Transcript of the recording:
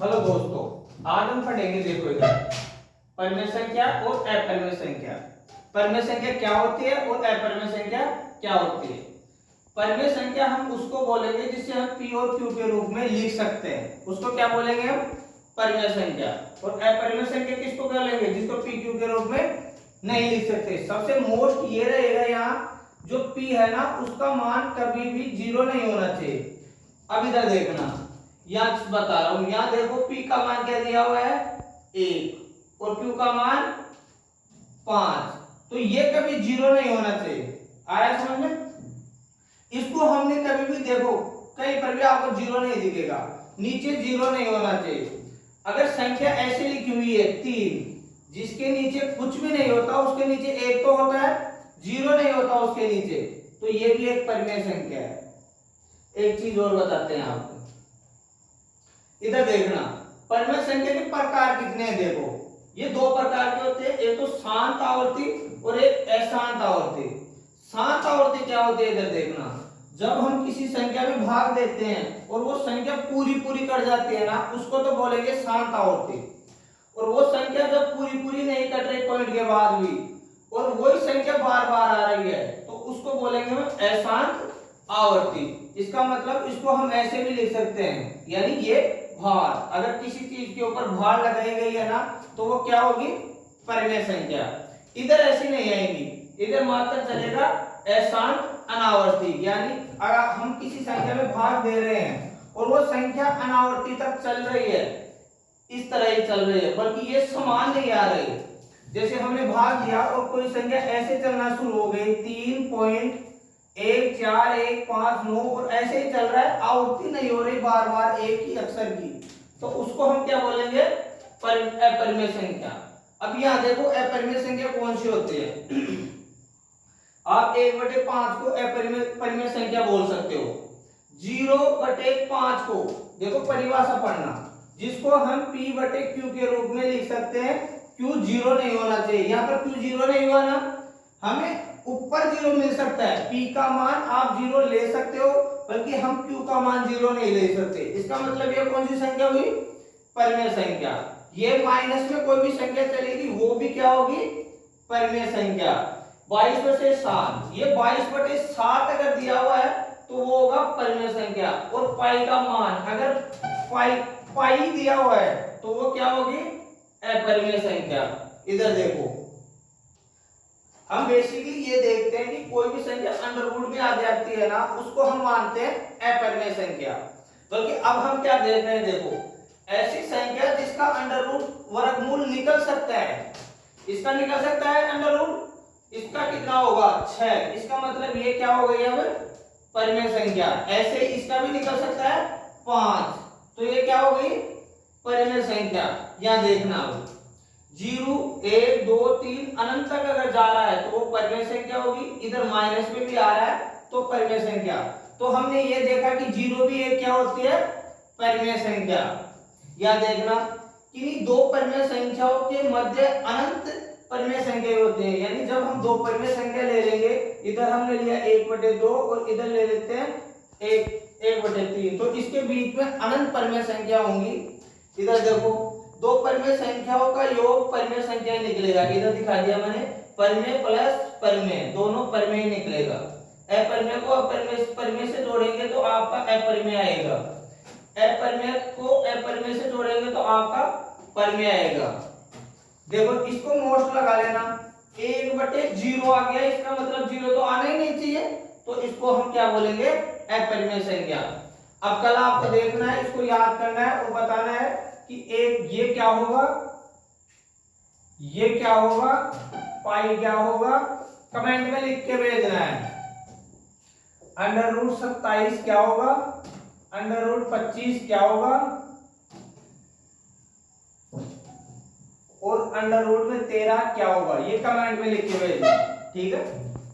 Hello दोस्तों, आज हम पढ़ेंगे, देखो इधर परिमेय संख्या और अपरिमेय संख्या। परिमेय संख्या क्या होती है और अपरिमेय संख्या क्या होती है। परिमेय संख्या हम उसको बोलेंगे जिसे हम p और q के रूप में लिख सकते हैं, उसको क्या बोलेंगे हम, परिमेय संख्या। और अपरिमेय संख्या किसको बोलेंगे, जिसको p q के रूप में नहीं लिख सकते। सबसे मोस्ट ये रहेगा, यहाँ जो p है ना, उसका मान कभी भी 0 नहीं होना चाहिए। अब इधर देखना, यहाँ बता रहा हूं, यहाँ देखो p का मान क्या दिया हुआ है 1 और q का मान 5, तो ये कभी 0 नहीं होना चाहिए। आया समझ में। इसको हमने कभी भी देखो कहीं पर भी आपको 0 नहीं दिखेगा, नीचे 0 नहीं होना चाहिए। अगर संख्या ऐसे लिखी हुई है 3, जिसके नीचे कुछ भी नहीं होता, उसके नीचे 1 तो होता है, 0 नहीं होता उसके नीचे, तो ये भी एक परिमेय संख्या है। एक चीज और बताते हैं आपको, इधर देखना, परिमेय संख्या के प्रकार कितने हैं। देखो ये दो प्रकार के होते हैं, एक तो शांत आवर्ती और एक अशांत आवर्ती। शांत आवर्ती क्या होती है, इधर देखना, जब हम किसी संख्या में भाग देते हैं और वो संख्या पूरी पूरी कट जाती है ना, उसको तो बोलेंगे शांत आवर्ती। और वो संख्या जब पूरी पूरी नहीं कट रही पॉइंट के बाद भी, और वही संख्या बार बार आ रही है, तो उसको बोलेंगे हम अशांत आवर्ती। इसका मतलब इसको हम ऐसे भी लिख सकते हैं, यानी ये भार, अगर किसी चीज के ऊपर भार लगाई गई है ना, तो वो क्या होगी, परिमेय संख्या। इधर ऐसी नहीं आएगी, इधर मात्र चलेगा अशांत अनावर्ती। यानी अगर हम किसी संख्या में भाग दे रहे हैं और वो संख्या अनावर्ती तक चल रही है, इस तरह ही चल रही है, बल्कि ये समान नहीं आ रही। जैसे हमने भाग दिया और कोई संख्या ऐसे चलना शुरू हो गई, 3.1 4 1 5 9, और ऐसे ही चल रहा है, आवृत्ति नहीं हो रही बार बार एक ही अक्षर की, तो उसको हम क्या बोलेंगे, अपरिमेय संख्या। अब यहाँ देखो अपरिमेय संख्या कौन सी होती है। आप 1/5 को परिमेय संख्या बोल सकते हो। 0/5 को देखो परिभाषा पढ़ना, जिसको हम p/q के रूप में लिख सकते हैं। q 0 नहीं होना चाहिए, यहाँ पर q 0 नहीं हुआ ना, हमें ऊपर 0 मिल सकता है। p का मान आप 0 ले सकते हो, बल्कि हम q का मान 0 नहीं ले सकते। इसका मतलब ये कौन सी संख्या हुई, परिमेय संख्या। ये माइनस में कोई भी संख्या चलेगी, वो भी क्या होगी, परिमेय संख्या। 22/7, ये 22/7 अगर दिया हुआ है तो वो होगा परिमेय संख्या। और पाई का मान अगर पाई दिया हुआ है तो वो क्या होगी, अपरिमेय संख्या। इधर देखो, हम बेसिकली ये देखते हैं कि कोई भी संख्या अंडर रूट में आ जाती है ना, उसको हम मानते हैं अपरिमेय संख्या। बल्कि अब हम क्या देख रहे हैं, देखो ऐसी संख्या जिसका अंडर रूट वर्गमूल निकल सकता है, इसका निकल सकता है अंडर रूट, इसका कितना होगा 6, इसका मतलब ये क्या हो गई अब, परिमेय संख्या। ऐसे इसका भी निकल सकता है 5, तो ये क्या हो गई, परिमेय संख्या। यहां देखना, अब 0 1 2 3 अनंत तक अगर जा रहा है तो वो परिमेय संख्या होगी। इधर माइनस में भी आ रहा है तो परिमेय संख्या। तो हमने ये देखा कि 0 भी एक क्या होती है, परिमेय संख्या। या देखना, किन्हीं दो परिमेय संख्याओं के मध्य अनंत परिमेय संख्या होते हैं। यानी जब हम दो परिमेय संख्या ले लेंगे, इधर हमने लिया 1/2 और इधर ले लेते हैं 1/3, तो इसके बीच में अनंत परिमेय संख्या होंगी। इधर देखो, दो परिमेय संख्याओं का योग परिमेय संख्या निकलेगा। इधर दिखा दिया मैंने, परिमेय प्लस परिमेय, दोनों परिमेय निकलेगा। अपरिमेय को परिमेय से जोड़ेंगे तो आपका अपरिमेय आएगा, अपरिमेय को अपरिमेय से जोड़ेंगे तो आपका परिमेय आएगा। देखो इसको मोस्ट लगा लेना, 1/0 आ गया, इसका मतलब 0 तो आना ही नहीं चाहिए, तो इसको हम क्या बोलेंगे, अपरिमेय संख्या। अब कल आपको देखना है, इसको याद करना है और बताना है कि एक ये क्या होगा, ये क्या होगा, पाई क्या होगा, कमेंट में लिख के भेजना है। √27 क्या होगा, √25 क्या होगा, और √13 क्या होगा, ये कमेंट में लिख के भेजना, ठीक है।